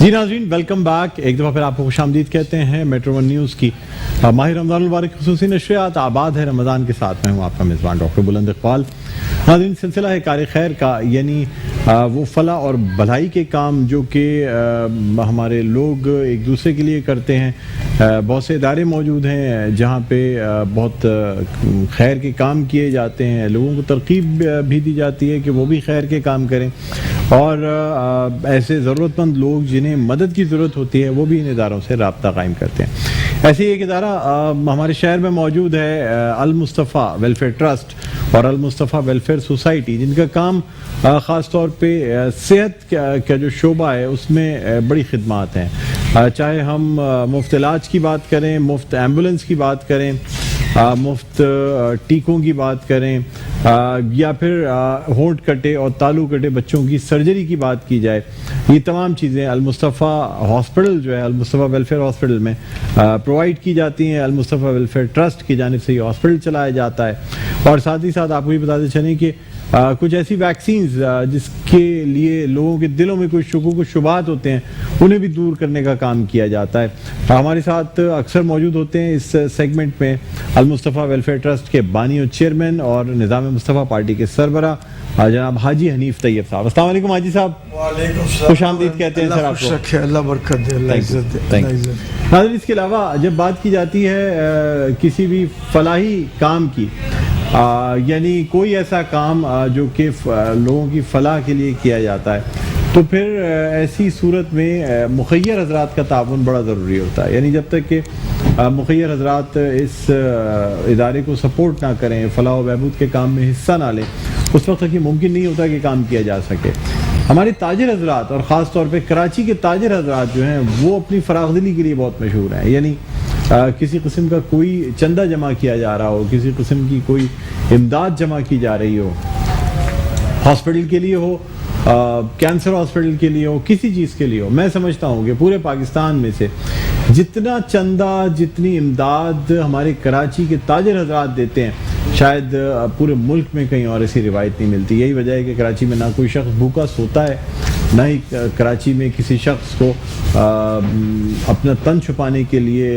जी नाज़रीन, welcome back. एक दफ़ा फिर आपको खुशामदीद कहते हैं मेट्रो वन न्यूज़ की माह रमज़ान मुबारक खुसूसी नशरियात आबाद है रमज़ान के साथ। मैं हूँ आपका मेज़बान डॉक्टर बुलंद इकबाल। नाज़रीन, सिलसिला है कार खैर का, यानी वो फलाह और भलाई के काम जो कि हमारे लोग एक दूसरे के लिए करते हैं। बहुत से इदारे मौजूद हैं जहाँ पे बहुत खैर के काम किए जाते हैं, लोगों को तरकीब भी दी जाती है कि वो भी खैर के काम करें, और ऐसे ज़रूरतमंद लोग जिन्हें मदद की ज़रूरत होती है वो भी इन इदारों से रब्ता कायम करते हैं। ऐसे ही एक इदारा हमारे शहर में मौजूद है, अल मुस्तफ़ा वेलफेयर ट्रस्ट और अल मुस्तफ़ा वेलफेयर सोसाइटी, जिनका काम ख़ास तौर पे सेहत का जो शोबा है उसमें बड़ी खिदमात हैं। चाहे हम मुफ्त इलाज की बात करें, मुफ्त एम्बुलेंस की बात करें, मुफ्त टीकों की बात करें, या फिर होंठ कटे और तालू कटे बच्चों की सर्जरी की बात की जाए, ये तमाम चीज़ें अल मुस्तफ़ा हॉस्पिटल जो है, अल मुस्तफ़ा वेलफेयर हॉस्पिटल में प्रोवाइड की जाती हैं। अल मुस्तफ़ा वेलफेयर ट्रस्ट की जानिब से ये हॉस्पिटल चलाया जाता है। और साथ ही साथ आपको ये बताते चलें कि कुछ ऐसी वैक्सीन्स जिसके लिए लोगों के दिलों में कुछ शुकूक व शुबात होते हैं, उन्हें भी दूर करने का काम किया जाता है। हमारे साथ अक्सर मौजूद होते हैं इस सेगमेंट में अल मुस्तफ़ा वेलफेयर ट्रस्ट के बानी और चेयरमैन और निज़ाम मुस्तफ़ा पार्टी के सरबरा जनाब हाजी हनीफ तैयब साहब। अस्सलाम वालेकुम हाजी साहब, खुशामदीद कहते हैं सर आपको। अल्लाह बरकत दे, अल्लाह इज्जत दे। नाज़रीन, इसके अलावा जब बात की जाती है किसी भी फलाही काम की, यानी कोई ऐसा काम जो कि लोगों की फलाह के लिए किया जाता है, तो फिर ऐसी सूरत में मुखय्यर हज़रात का ताउन बड़ा ज़रूरी होता है। यानी जब तक कि मुखय्यर हज़रात इस इदारे को सपोर्ट ना करें, फलाह व बहबूद के काम में हिस्सा ना लें, उस वक्त तक ये मुमकिन नहीं होता कि काम किया जा सके। हमारे ताजिर हज़रात और ख़ास तौर पे कराची के ताजिर हज़रात जो हैं वो अपनी फरागदिली के लिए बहुत मशहूर हैं। यानी किसी किस्म का कोई चंदा जमा किया जा रहा हो, किसी किस्म की कोई इमदाद जमा की जा रही हो, हॉस्पिटल के लिए हो, कैंसर हॉस्पिटल के लिए हो, किसी चीज़ के लिए हो, मैं समझता हूँ कि पूरे पाकिस्तान में से जितना चंदा, जितनी इमदाद हमारे कराची के ताजिर हज़रात देते हैं, शायद पूरे मुल्क में कहीं और ऐसी रिवायत नहीं मिलती। यही वजह है कि कराची में ना कोई शख्स भूखा सोता है, ना ही कराची में किसी शख्स को अपना तन छुपाने के लिए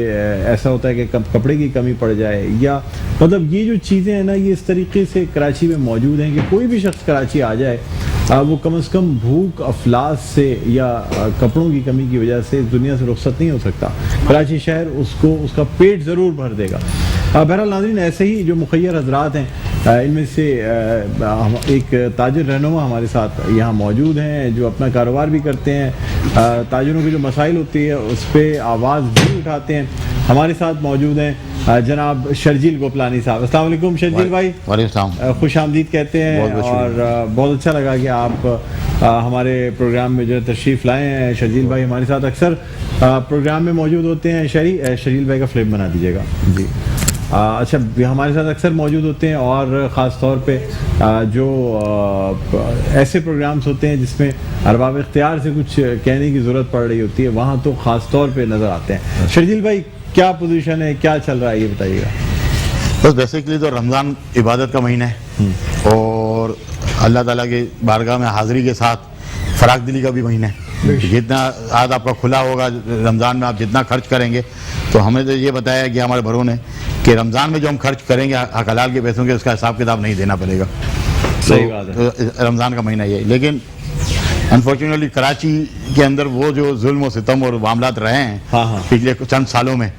ऐसा होता है कि कपड़े की कमी पड़ जाए, या मतलब ये जो चीज़ें हैं ना, ये इस तरीके से कराची में मौजूद हैं कि कोई भी शख्स कराची आ जाए वो कम से कम भूख अफलास से या कपड़ों की कमी की वजह से इस दुनिया से रुखसत नहीं हो सकता। कराची शहर उसको उसका पेट ज़रूर भर देगा। बहरहाल नाज़रीन, ऐसे ही जो मुखय्यर हज़रात हैं, इनमें से एक ताजिर रहनुमा हमारे साथ यहाँ मौजूद हैं जो अपना कारोबार भी करते हैं, ताजिरों की जो मसाइल होती है उस पर आवाज़ भी उठाते हैं। हमारे साथ मौजूद हैं जनाब शर्जील गोपलानी साहब। अस्सलाम वालेकुम शर्जील भाई, खुश आमदीद कहते हैं। और बहुत अच्छा लगा कि आप हमारे प्रोग्राम में जो तशरीफ़ लाए हैं। शर्जील भाई हमारे साथ अक्सर प्रोग्राम में मौजूद होते हैं। शर्जील भाई का फ्लेम बना दीजिएगा जी। अच्छा, हमारे साथ अक्सर मौजूद होते हैं और ख़ास तौर पे जो ऐसे प्रोग्राम्स होते हैं जिसमें अरबाब इख्तियार से कुछ कहने की ज़रूरत पड़ रही होती है, वहाँ तो ख़ास तौर पे नज़र आते हैं। शर्जील भाई, क्या पोजीशन है, क्या चल रहा है, ये बताइएगा। बस बेसिकली तो रमज़ान इबादत का महीना है और अल्लाह ताला के बारगाह में हाज़िरी के साथ फ़राग दिली का भी महीना है। जितना आज आपका खुला होगा रमज़ान में, आप जितना खर्च करेंगे, तो हमें तो ये बताया कि हमारे बड़ों ने कि रमज़ान में जो हम खर्च करेंगे हक हलाल के पैसों के, उसका हिसाब किताब नहीं देना पड़ेगा। सही बात है। तो रमज़ान का महीना ये, लेकिन अनफॉर्चुनेटली कराची के अंदर वो जो जुल्म और सितम और मामलात रहे हैं पिछले चंद सालों में,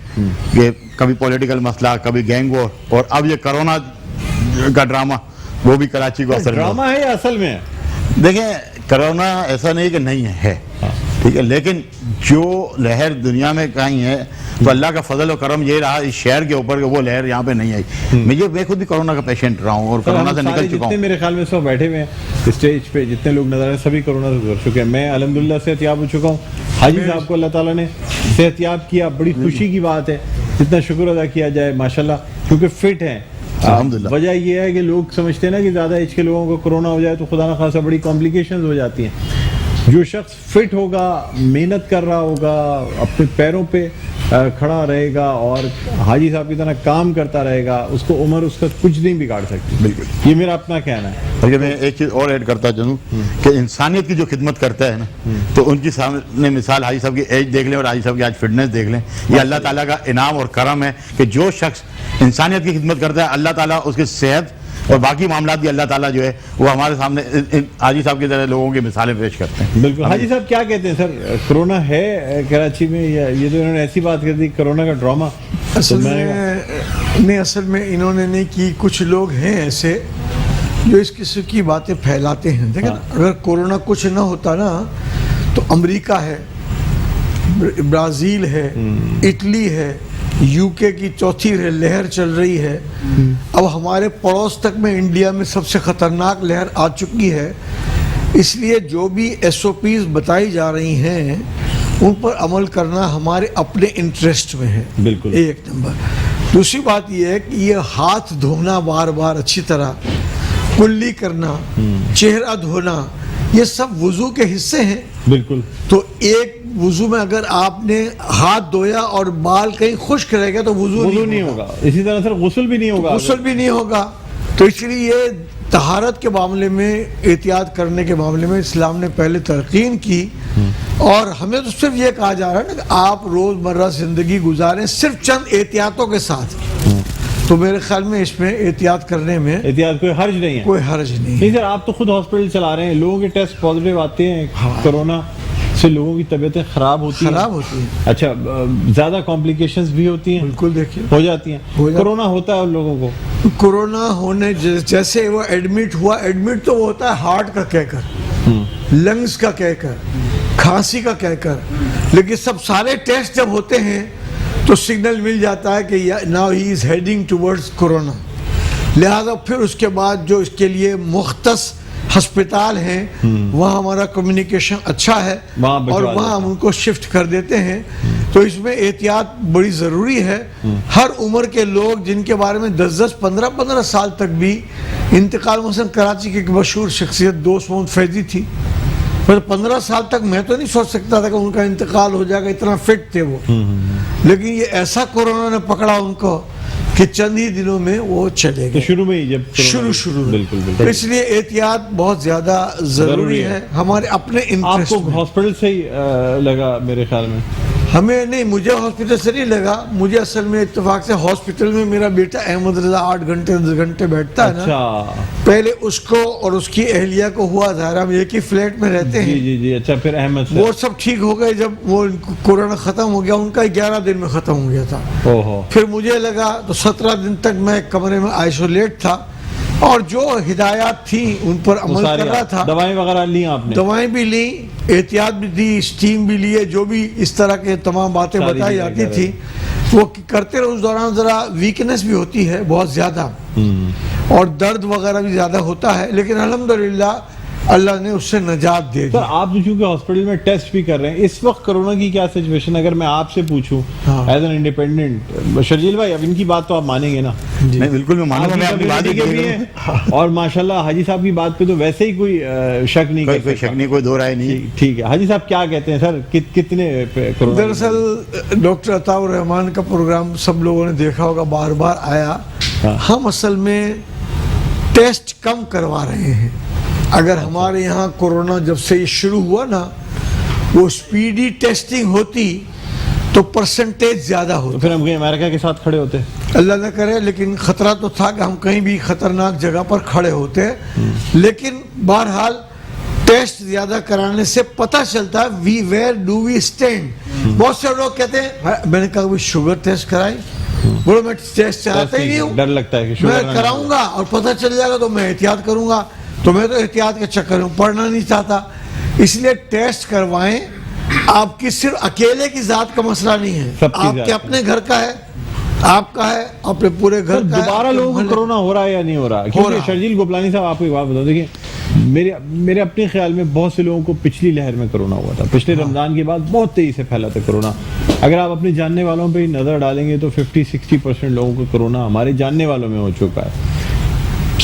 ये कभी पॉलिटिकल मसला, कभी गैंग वॉर, और अब ये कोरोना का ड्रामा, वो भी कराची को असर ड्रामा है या असल में है? देखें, कोरोना ऐसा नहीं कि नहीं है, ठीक है, लेकिन जो लहर दुनिया में कहीं है तो अल्लाह का फजल और करम ये रहा इस शहर के ऊपर कि वो लहर यहाँ पे नहीं आई। मैं खुद भी कोरोना का पेशेंट रहा हूँ और कोरोना से निकल चुका हूँ। मेरे ख्याल में सब बैठे हुए हैं स्टेज पे, जितने लोग नजर आए सभी कोरोना से गुजर चुके हैं। मैं अल्हम्दुलिल्लाह सेहतयाब हो चुका हूँ। हाजी साहब को अल्लाह ताला ने सेहतयाब किया, बड़ी खुशी की बात है, जितना शुक्र अदा किया जाए माशाल्लाह, क्योंकि फिट हैं। वजह यह है कि लोग समझते हैं ना कि ज़्यादा एज के लोगों को कोरोना हो जाए तो खुदा ना खासा बड़ी कॉम्प्लिकेशंस हो जाती हैं। जो शख्स फिट होगा, मेहनत कर रहा होगा, अपने पैरों पे खड़ा रहेगा और हाजी साहब की तरह काम करता रहेगा, उसको उम्र उसका कुछ नहीं बिगाड़ सकती। बिल्कुल, ये मेरा अपना कहना है। और मैं एक चीज़ और ऐड करता चलूँ कि इंसानियत की जो खिदमत करता है ना, तो उनकी सामने मिसाल हाजी साहब की एज देख लें और हाजी साहब की आज फिटनेस देख लें। ये अल्लाह ताला का इनाम और करम है कि जो शख्स इंसानियत की खिदमत करता है, अल्लाह ताला उसकी सेहत और बाकी मामला भी अल्लाह ताला जो है वो हमारे सामने हाजी साहब की तरह लोगों की मिसालें पेश करते हैं। बिल्कुल। हाजी साहब क्या कहते हैं सर, कोरोना है कराची में, या ये तो इन्होंने ऐसी बात कर दी कोरोना का ड्रामा? असल में इन्होंने नहीं की, कुछ लोग हैं ऐसे जो इस किस्म की बातें फैलाते हैं। देखिए अगर कोरोना कुछ ना होता ना तो अमेरिका है, ब्राज़ील है, इटली है, यूके की चौथी लहर चल रही है, अब हमारे पड़ोस तक में इंडिया में सबसे ख़तरनाक लहर आ चुकी है। इसलिए जो भी SOPs बताई जा रही हैं उन पर अमल करना हमारे अपने इंटरेस्ट में है। बिल्कुल, एक नंबर। दूसरी बात यह है कि ये हाथ धोना बार बार अच्छी तरह, कुल्ली करना, चेहरा धोना, ये सब वुजू के हिस्से हैं। बिल्कुल। तो एक वुजू में अगर आपने हाथ धोया और बाल कहीं खुश्क रहेगा तो वुजू नहीं होगा। इसी तरह सर गुस्ल भी नहीं होगा, गुस्ल भी नहीं होगा। तो इसलिए ये तहारत के मामले में, एहतियात करने के मामले में इस्लाम ने पहले तरकीन की। और हमें तो सिर्फ ये कहा जा रहा है ना कि आप रोज़मर्रा ज़िंदगी गुजारें सिर्फ चंद एहतियातों के साथ। तो मेरे ख्याल में इसमें एहतियात करने में एहतियात कोई हर्ज नहीं है। कोई हर्ज नहीं नहीं सर, आप तो खुद हॉस्पिटल चला रहे हैं, लोगों के टेस्ट पॉजिटिव आते हैं, कोरोना से लोगों की तबीयतें खराब होती हैं। अच्छा, ज्यादा कॉम्प्लिकेशंस भी होती हैं? बिल्कुल, देखिए हो जाती हैं। कोरोना होता है उन लोगों को, कोरोना होने जैसे वो एडमिट हुआ, एडमिट तो वो होता है हार्ट का कहकर, लंग्स का कहकर, खांसी का कहकर, लेकिन सब सारे टेस्ट जब होते हैं तो सिग्नल मिल जाता है कि now he is heading towards corona. लिहाजा फिर उसके बाद जो इसके लिए मुख्तस अस्पताल हैं वहाँ हमारा कम्युनिकेशन अच्छा है और वहाँ हम उनको शिफ्ट कर देते हैं। तो इसमें एहतियात बड़ी ज़रूरी है। हर उम्र के लोग जिनके बारे में 10-10, 15-15 साल तक भी इंतकाल, मसलन कराची की एक मशहूर शख्सियत दोस्त मोहम्मद फैजी थी, पर 15 साल तक मैं तो नहीं सोच सकता था कि उनका इंतकाल हो जाएगा, इतना फिट थे वो। लेकिन ये ऐसा कोरोना ने पकड़ा उनको कि चंद ही दिनों में वो चले गए। तो शुरू में ही जब शुरू में बिल्कुल बिल्कुल। इसलिए एहतियात बहुत ज्यादा जरूरी है हमारे अपने इंटरेस्ट में। आपको हॉस्पिटल से ही लगा मेरे ख्याल में? हमें नहीं, मुझे हॉस्पिटल से नहीं लगा। मुझे असल में इत्तेफाक से हॉस्पिटल में मेरा बेटा अहमद रजा 8 घंटे 10 घंटे बैठता है ना, पहले उसको और उसकी अहलिया को हुआ था, हम एक ही फ्लैट में रहते हैं। जी जी। अच्छा, फिर अहमद वो सब ठीक हो गए जब वो कोरोना खत्म हो गया, उनका 11 दिन में खत्म हो गया था। ओहो। फिर मुझे लगा तो 17 दिन तक मैं कमरे में आइसोलेट था और जो हिदायत थी उन पर अमल कर रहा था। दवाएं वगैरह ली आपने? दवाएं भी ली, एहतियात भी दी, स्टीम भी लिए, जो भी इस तरह के तमाम बातें बताई जाती थी वो करते रहे। उस दौरान जरा वीकनेस भी होती है बहुत ज्यादा और दर्द वगैरह भी ज्यादा होता है, लेकिन अल्हम्दुलिल्लाह अल्लाह ने उससे नजात दे दी। तो आप चूंकि हॉस्पिटल में टेस्ट भी कर रहे हैं, इस वक्त कोरोना की क्या सिचुएशन, अगर मैं आपसे पूछूं एज एन इंडिपेंडेंट, शर्जील भाई अब इनकी बात तो आप मानेंगे ना? नहीं, बिल्कुल मैं मानूंगा, मैं अपनी बात ही है। और माशाल्लाह हाजी साहब की बात पे तो वैसे ही कोई शक नहीं, कोई शक नहीं, कोई दो राय नहीं। ठीक है, हाजी साहब क्या कहते हैं सर, कितने कोरोना? दरअसल डॉक्टर अताउर रहमान का प्रोग्राम सब लोगों ने देखा होगा, बार बार आया। हम असल में टेस्ट कम करवा रहे हैं। अगर हमारे यहाँ कोरोना जब से ये शुरू हुआ ना, वो स्पीडी टेस्टिंग होती तो परसेंटेज ज्यादा होता। तो फिर हम कहीं अमेरिका के साथ खड़े होते? अल्लाह न करे, लेकिन खतरा तो था कि हम कहीं भी खतरनाक जगह पर खड़े होते। लेकिन बहरहाल टेस्ट ज्यादा कराने से पता चलता है we where do we stand. बहुत से लोग कहते हैं, मैंने कहा भी शुगर टेस्ट कराई, बोलो मैं टेस्ट चाहता ही नहीं हूँ, डर लगता है कि मैं कराऊंगा और पता चल जाएगा तो मैं एहतियात करूंगा। तो मैं तो एहतियात के चक्कर में पढ़ना नहीं चाहता, इसलिए टेस्ट करवाएं। आपकी सिर्फ अकेले की जात का मसला नहीं है, आपके अपने घर का है, आपका है, अपने पूरे घर का। दोबारा लोगों को कोरोना हो रहा है या नहीं हो रहा? क्योंकि शर्जील गोपलानी साहब, आपको एक बात बताओ, देखिए मेरे अपने ख्याल में बहुत से लोगों को पिछली लहर में कोरोना हुआ था, पिछले रमजान के बाद बहुत तेजी से फैला था कोरोना। अगर आप अपने जानने वालों पे नजर डालेंगे तो 50-60% लोगों को कोरोना हमारे जानने वालों में हो चुका है।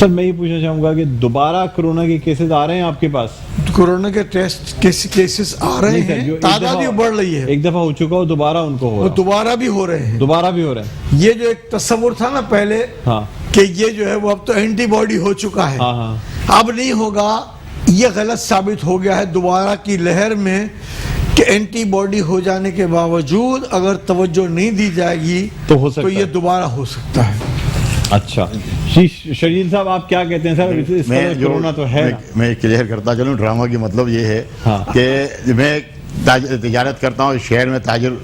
सर मैं ये पूछना चाहूंगा कि दोबारा कोरोना के केसेस आ रहे हैं आपके पास? कोरोना के टेस्ट केसेस आ रहे नहीं सर, हैं, जो एक तादाद भी दफा- बढ़ रही है, एक दफा हो चुका हो, दोबारा उनको हो वो रहा, दोबारा भी हो रहे हैं। दोबारा भी हो रहे हैं। ये जो एक तस्वुर था ना पहले हाँ कि ये जो है वो अब तो एंटीबॉडी हो चुका है, हाँ हाँ अब नहीं होगा, ये गलत साबित हो गया है दोबारा की लहर में कि एंटीबॉडी हो जाने के बावजूद अगर तवज्जो नहीं दी जाएगी तो हो सकता ये है। दोबारा हो सकता है। अच्छा शर्जील साहब आप क्या कहते हैं सर? इस समय कोरोना तो है ना? मैं क्लियर करता चलूं, ड्रामा की मतलब ये है हाँ। कि मैं तिजारत करता हूँ, शहर में ताजिर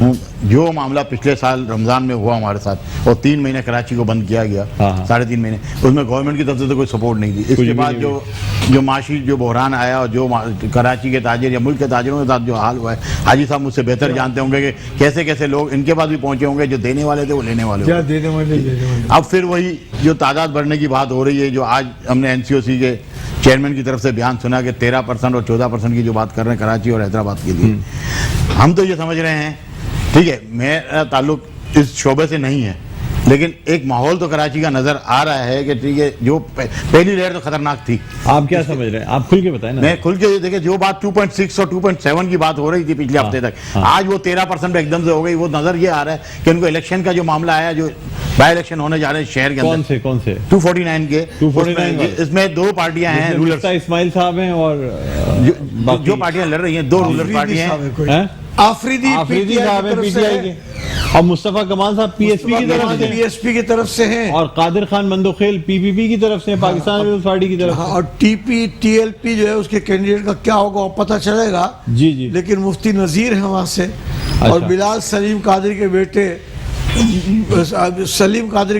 हूँ। जो मामला पिछले साल रमज़ान में हुआ हमारे साथ, और 3 महीने कराची को बंद किया गया, हाँ, हाँ। 3.5 महीने, उसमें गवर्नमेंट की तरफ से तो कोई सपोर्ट नहीं दी। कुछ इसके भी बाद नहीं जो माशी जो बहरान आया और जो कराची के ताजिर या मुल्क के ताजिरों के साथ जो हाल हुआ है, हाजी साहब मुझसे बेहतर जानते होंगे कि कैसे कैसे लोग इनके पास भी पहुंचे होंगे, जो देने वाले थे वो लेने वाले क्या होंगे। देने वाले अब फिर वही जो तादाद बढ़ने की बात हो रही है, जो आज हमने एनसीओसी के चेयरमैन की तरफ से बयान सुना कि 13% और 14% की जो बात कर रहे हैं कराची और हैदराबाद के लिए, हम तो ये समझ रहे हैं, ठीक है, मेरा ताल्लुक इस शोबे से नहीं है, लेकिन एक माहौल तो कराची का नजर आ रहा है कि ठीक है, जो पहली लहर तो खतरनाक थी। आप क्या समझ रहे हैं? आप खुल के बताएं ना। मैं खुल के देखिए, जो बात 2.6 और 2.7 की बात हो रही थी पिछले हफ्ते तक, आज वो 13% पे एकदम से हो गई। वो नजर ये आ रहा है कि उनको इलेक्शन का जो मामला आया, जो बाई इलेक्शन होने जा रहे हैं शहर के अंदर, कौन से 249 के, 249 इसमें 2 पार्टियां हैं रूलर, मिफ्ता इस्माइल साहब हैं और जो पार्टियां लड़ रही हैं, 2 रूलर पार्टियां हैं। हैं? आफरीदी आफरीदी साहब हैं पीटीआई के, और मुस्तफा कमाल साहब पीएसपी की तरफ से, बीएसपी की तरफ से हैं, और कादिर खान मंदोखेल पीपीपी की तरफ से, पाकिस्तान पीपल्स पार्टी की तरफ हाँ, से। और टीएलपी जो है उसके कैंडिडेट का क्या होगा वो पता चलेगा। जी जी। लेकिन मुफ्ती नजीर है वहां से, अच्छा। और बिलाल सलीम कादरी के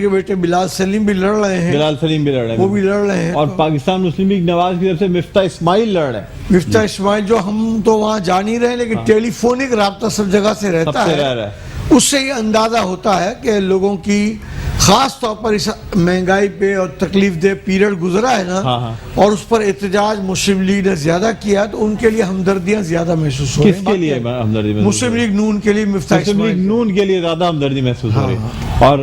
बेटे बिलाल सलीम भी लड़ रहे हैं, बिलाल सलीम भी लड़ रहे वो हैं, भी लड़ रहे हैं। और पाकिस्तान मुस्लिम लीग नवाज की तरफ से मिफ्ता इस्माइल लड़ रहे हैं। मिफ्ता इस्माइल जो हम तो वहां जा नहीं रहे, लेकिन टेलीफोनिक राब्ता सब जगह से रहता सबसे रह है, रहा है। उससे ये अंदाजा होता है कि लोगों की खास तौर पर इस महंगाई पे और तकलीफ दे पीरियड गुजरा है ना, हाँ, हाँ। और उस पर एहतजाज मुस्लिम लीग ने ज्यादा किया, तो उनके लिए हमदर्दियां ज्यादा महसूस हो रही हैं। किसके लिए हमदर्दी महसूस मुस्लिम लीग नून के लिए मिफ्ता मुस्लिम लीग इस्माइल। नून के लिए ज्यादा हमदर्दी महसूस हो रही है। और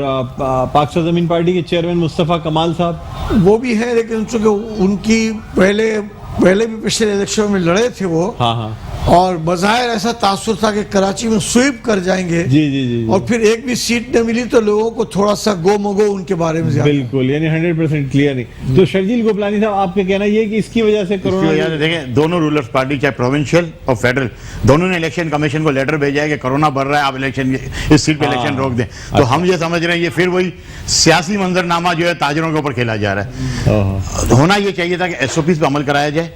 पाक ज़मीन पार्टी के चेयरमैन मुस्तफा कमाल साहब, वो भी है, लेकिन चूंकि उनकी पहले भी पिछले इलेक्शन में लड़े थे वो, हाँ हाँ और बज़ाहिर ऐसा तासुर था कि कराची में स्वीप कर जाएंगे, जी जी जी, जी। और फिर एक भी सीट न मिली तो लोगों को थोड़ा सा गो मगो उनके बारे में ज्यादा। बिल्कुल, यानी 100% क्लियर नहीं। तो शर्जील गोपलानी साहब आपका कहना ये है कि इसकी वजह से इसकी कोरोना, वजह से देखें, दोनों रूलर्स पार्टी चाहे प्रोविंशियल और फेडरल, दोनों ने इलेक्शन कमीशन को लेटर भेजा है कि कोरोना बढ़ रहा है, आप इलेक्शन इस सीट पे हाँ, इलेक्शन रोक दें। तो अच्छा। हम ये समझ रहे हैं ये फिर वही सियासी मंजरनामा जो है ताजिरों के ऊपर खेला जा रहा है। ओहो। होना ये चाहिए था कि एसओपीज पे अमल कराया जाए,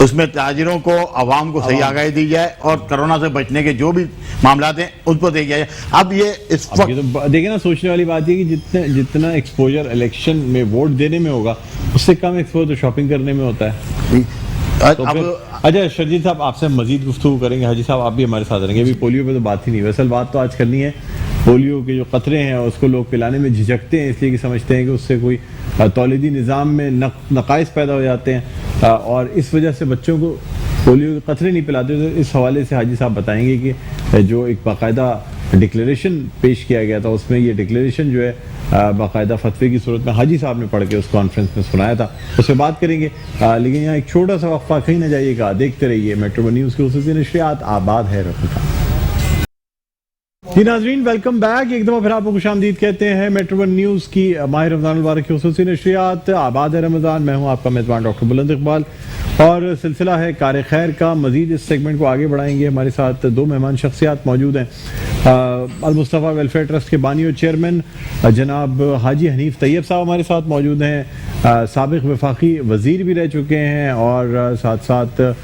उसमें ताजिरों को, आवाम को सही आगाही दी जाए, और कोरोना से बचने के जो भी मामला हैं उन पर देखा जाए। अब ये इस अब ये तो देखिए ना, सोचने वाली बात है कि जितना एक्सपोजर इलेक्शन में वोट देने में होगा, उससे कम एक्सपोजर तो शॉपिंग करने में होता है। तो अब अच्छा शर्जील साहब, आपसे मजीद गुफ्तगू करेंगे। हाजी साहब आप भी हमारे साथ रहेंगे। अभी पोलियो पे तो बात ही नहीं, वैसे बात तो आज करनी है। पोलियो के जो कतरे हैं उसको लोग पिलाने में झिझकते हैं, इसलिए कि समझते हैं कि उससे कोई तौलीदी निज़ाम में नकाइस पैदा हो जाते हैं, और इस वजह से बच्चों को पोलियो के कतरे नहीं पिलाते। तो इस हवाले से हाजी साहब बताएंगे कि जो एक बाकायदा डिक्लेरेशन पेश किया गया था, उसमें ये डिक्लेरेशन जो है बाकायदा फतवे की सूरत में हाजी साहब ने पढ़ के उस कॉन्फ्रेंस में सुनाया था, उससे बात करेंगे। लेकिन यहाँ एक छोटा सा वक्फा, कहीं ना जाइएगा, देखते रहिए मेट्रो न्यूज़ की खुसूसी नशरियात। आबाद है रखा जी नाज़रीन, वेलकम बैक। एक दफ़ा फिर आपको खुशामदीद कहते हैं मेट्रो न्यूज़ की माह रमज़ान मुबारक की खुसूसी नशरियात। आबाद है रमज़ान, मैं हूँ आपका मेज़बान डॉक्टर बुलंद इकबाल, और सिलसिला है कार खैर का। मज़ीद इस सेगमेंट को आगे बढ़ाएंगे। हमारे साथ 2 मेहमान शख्सियात मौजूद हैं। अल मुस्तफ़ा वेलफेयर ट्रस्ट के बानी और चेयरमैन जनाब हाजी हनीफ तैयब साहब हमारे साथ मौजूद हैं। साबिक़ वफाकी वज़ीर भी रह चुके हैं, और साथ साथ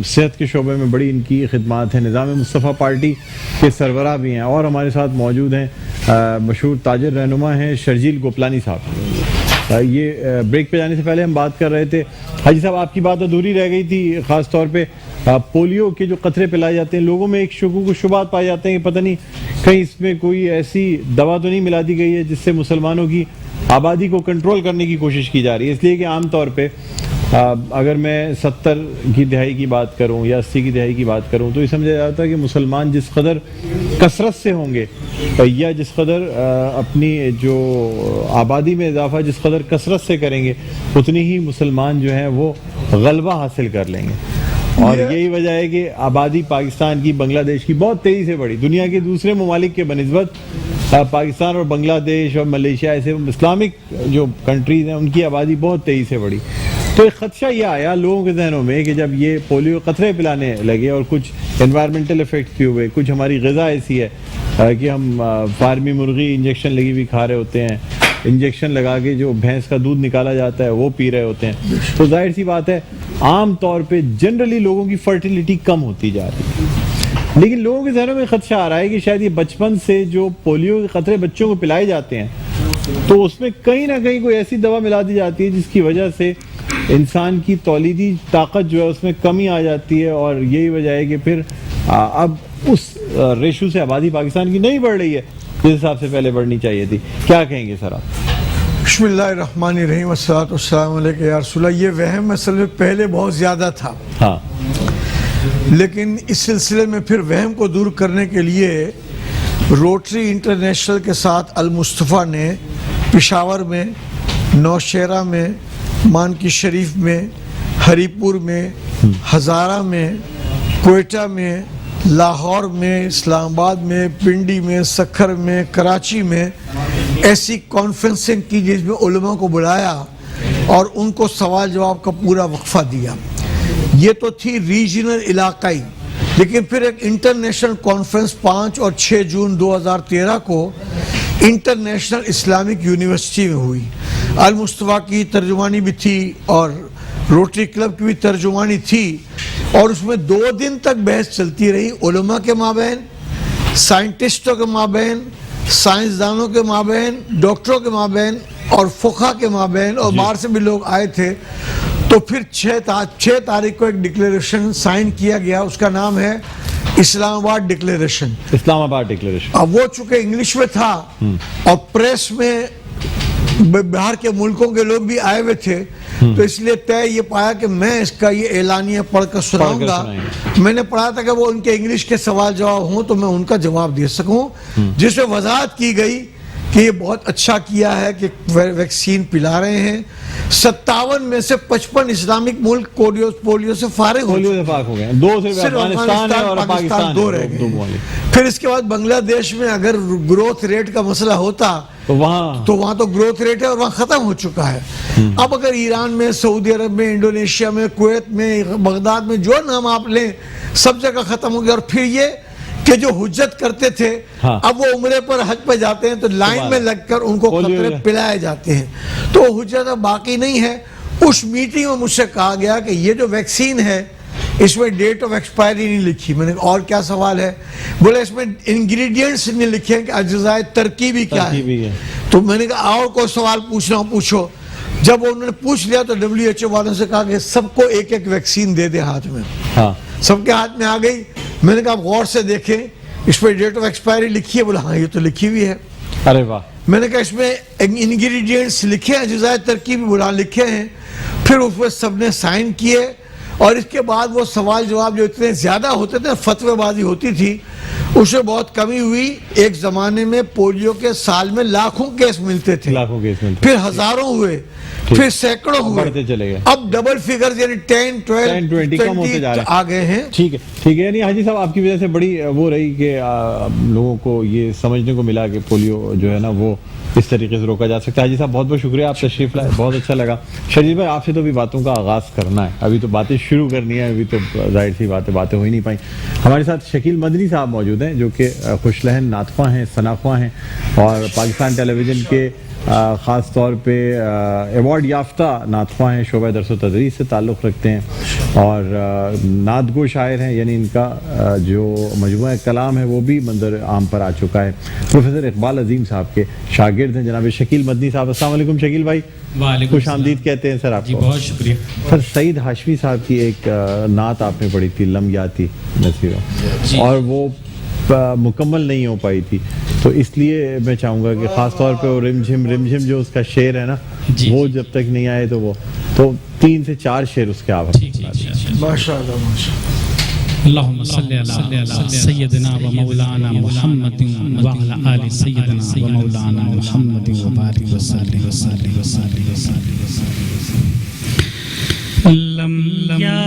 सेहत के शोबे में बड़ी इनकी खिदमात है। निज़ाम मुस्तफ़ा पार्टी के सरबराह भी हैं, और हमारे साथ मौजूद हैं मशहूर ताजिर रहनुमा हैं शर्जील गोपलानी साहब। ये ब्रेक पे जाने से पहले हम बात कर रहे थे, हाजी साहब आपकी बात अधूरी रह गई थी, ख़ास तौर पे पोलियो के जो कतरे पिलाए जाते हैं, लोगों में एक शुकूक शुबात पाए जाते हैं कि पता नहीं कहीं इसमें कोई ऐसी दवा तो नहीं मिला दी गई है जिससे मुसलमानों की आबादी को कंट्रोल करने की कोशिश की जा रही है। इसलिए कि आम तौर पे अगर मैं 70 की दहाई की बात करूं या 80 की दहाई की बात करूं तो ये समझा जाता है कि मुसलमान जिस कदर कसरत से होंगे या जिस कदर अपनी जो आबादी में इजाफा जिस कदर कसरत से करेंगे उतनी ही मुसलमान जो हैं वो गलबा हासिल कर लेंगे। और यही वजह है कि आबादी पाकिस्तान की बांग्लादेश की बहुत तेज़ी से बढ़ी। दुनिया के दूसरे ममालिक के बनिस्बत पाकिस्तान और बांग्लादेश और मलेशिया ऐसे इस्लामिक जो कंट्रीज़ हैं उनकी आबादी बहुत तेज़ी से बढ़ी। तो एक खदशा यह आया लोगों के जहनों में कि जब ये पोलियो कतरे पिलाने लगे और कुछ एनवायरमेंटल इफेक्ट्स भी हुए, कुछ हमारी ग़िज़ा ऐसी है कि हम फार्मी मुर्गी इंजेक्शन लगी हुई खा रहे होते हैं, इंजेक्शन लगा के जो भैंस का दूध निकाला जाता है वो पी रहे होते हैं, तो जाहिर सी बात है आम तौर पे जनरली लोगों की फर्टिलिटी कम होती जा रही है। लेकिन लोगों के जहनों में खदशा आ रहा है कि शायद ये बचपन से जो पोलियो के खतरे बच्चों को पिलाए जाते हैं तो उसमें कहीं ना कहीं कोई ऐसी दवा मिला दी जाती है जिसकी वजह से इंसान की तौलीदी ताकत जो है उसमें कमी आ जाती है। और यही वजह है कि फिर अब उस रेशो से आबादी पाकिस्तान की नहीं बढ़ रही है जिस हिसाब से पहले बढ़नी चाहिए थी। क्या कहेंगे सर आप? बिस्मिल्लाहिर्रहमानिर्रहीम वस्सलातु वस्सलामु अलैका या रसूलल्लाह। ये वहम असल में पहले बहुत ज़्यादा था, हाँ, लेकिन इस सिलसिले में फिर वहम को दूर करने के लिए रोटरी इंटरनेशनल के साथ अल मुस्तफ़ा ने पेशावर में, नौशहरा में, मानकी शरीफ में, हरीपुर में, हज़ारा में, कोयटा में, लाहौर में, इस्लामाबाद में, पिंडी में, सखर में, कराची में ऐसी कॉन्फ्रेंसिंग की जिसमें उलमा को बुलाया और उनको सवाल जवाब का पूरा वक्फा दिया। ये तो थी रीजनल इलाकाई, लेकिन फिर एक इंटरनेशनल कॉन्फ्रेंस 5 और 6 जून 2013 को इंटरनेशनल इस्लामिक यूनिवर्सिटी में हुई। अल मुस्तफ़ा की तर्जुमानी भी थी और रोटरी क्लब की भी तर्जुमानी थी और उसमें 2 दिन तक बहस चलती रही, उलमा के माबैन, साइंटिस्टों के माबैन, साइंसदानों के माबैन, डॉक्टरों के माबैन और फुक़हा के माबैन, और बाहर से भी लोग आए थे। तो फिर 6 तारीख को एक डिक्लेरेशन साइन किया गया, उसका नाम है इस्लामाबाद डिक्लेरेशन। इस्लामाबाद डिक्लेरेशन। अब वो चूंकि इंग्लिश में था और प्रेस में बाहर के मुल्कों के लोग भी आए हुए थे, तो इसलिए तय ये पाया कि मैं इसका ये एलानिया पढ़कर सुनाऊंगा। मैंने पढ़ा था कि वो उनके इंग्लिश के सवाल जवाब हों तो मैं उनका जवाब दे सकूं, जिसमें वजाहत की गई कि ये बहुत अच्छा किया है कि वैक्सीन पिला रहे हैं। 57 में से 55 इस्लामिक मुल्क पोलियो से फारिग हो गए, 2 सिर्फ अफगानिस्तान है और पाकिस्तान 2 रह गए। फिर इसके बाद बांग्लादेश में अगर ग्रोथ रेट का मसला होता तो वहाँ तो ग्रोथ रेट है और वहाँ खत्म हो चुका है। अब अगर ईरान में, सऊदी अरब में, इंडोनेशिया में, कुवैत में, बगदाद में, जो नाम आप लें सब जगह खत्म हो गया। और फिर ये कि जो हुज्जत करते थे, हाँ, अब वो उम्रे पर हज पे जाते हैं तो लाइन में लगकर उनको खतरे पिलाए जाते हैं, तो हुज्जत अब बाकी नहीं है। उस मीटिंग में मुझसे कहा गया कि ये जो वैक्सीन है इसमें डेट ऑफ एक्सपायरी नहीं लिखी। मैंने और क्या सवाल है? बोले इसमें इंग्रेडिएंट्स नहीं लिखे हैं कि अज्जाए तरकीबी क्या है। तो मैंने कहा और कोई सवाल पूछना हो पूछो। जब उन्होंने पूछ लिया तो WHO वालों से कहा कि सबको एक एक वैक्सीन दे दे हाथ में, हाँ, सबके हाथ में आ गई। मैंने कहा आप गौर से देखें इस पर डेट ऑफ एक्सपायरी लिखी है? बोला हाँ ये तो लिखी हुई है। अरे वाह। मैंने कहा इसमें इंग्रेडिएंट्स लिखे हैं, अज्जाए तरकीबी बोला लिखे हैं। फिर उस पर सबने साइन किए और इसके बाद वो सवाल जवाब जो इतने ज़्यादा होते थे, फतवेबाजी होती थी, उससे बहुत कमी हुई। एक ज़माने में पोलियो के साल में लाखों केस मिलते थे, फिर हज़ारों हुए, फिर सैकड़ों हुए, बढ़ते चले गए। अब डबल फिगर्स यानी 10, 12, 20 कम होते जा रहे हैं, आ गए हैं। ठीक है, ठीक है। यानी हाजी साहब आपकी वजह से बड़ी वो रही कि लोगों को ये समझने को मिला कि पोलियो जो है ना वो इस तरीके से रोका जा सकता है। हाजी साहब बहुत बहुत शुक्रिया, आप तशरीफ लाए, बहुत अच्छा लगा। शरीफ भाई आपसे तो भी बातों का आगाज़ करना है, अभी तो बातें शुरू करनी है, अभी तो जाहिर सी बातें हो ही नहीं पाई। हमारे साथ शकील मदनी साहब मौजूद हैं जो कि खुशलहन नातख़्वाह हैं, सनाख्वाह हैं और पाकिस्तान टेलीविज़न के ख़ास तौर पे अवार्ड याफ्ता नातख़्वाह हैं, शोबा दर्स व तदरीस से ताल्लुक़ रखते हैं और नात गो शायर हैं। यानी इनका जो मजमूआ कलाम है वो भी मंजर आम पर आ चुका है। प्रोफेसर इकबाल अजीम साहब के शागिर्द हैं जनाब शकील मदनी साहब। अस्सलाम वालेकुम शकील भाई। खुश आमदीद कहते हैं सर आपको। बहुत शुक्रिया सर। सईद हाशमी साहब की एक नात आपने पढ़ी थी, लम्याती नसीरों, और वो मुकम्मल नहीं हो पाई थी, तो इसलिए मैं चाहूँगा कि ख़ास तौर पे वो रिमझिम रिमझिम जो उसका शेर है ना, वो जब तक नहीं आए तो वो तो 3 से 4 शेर उसके आप माशाअल्लाह माशाअल्लाह। अल्लाहुम्मा सल्ली अला सय्यिदिना व मौलाना मुहम्मदिन व अला आलि सय्यिदिना व मौलाना मुहम्मदिन व बारिक व सल्ली व सल्ली व सल्ली व सल्ली लम या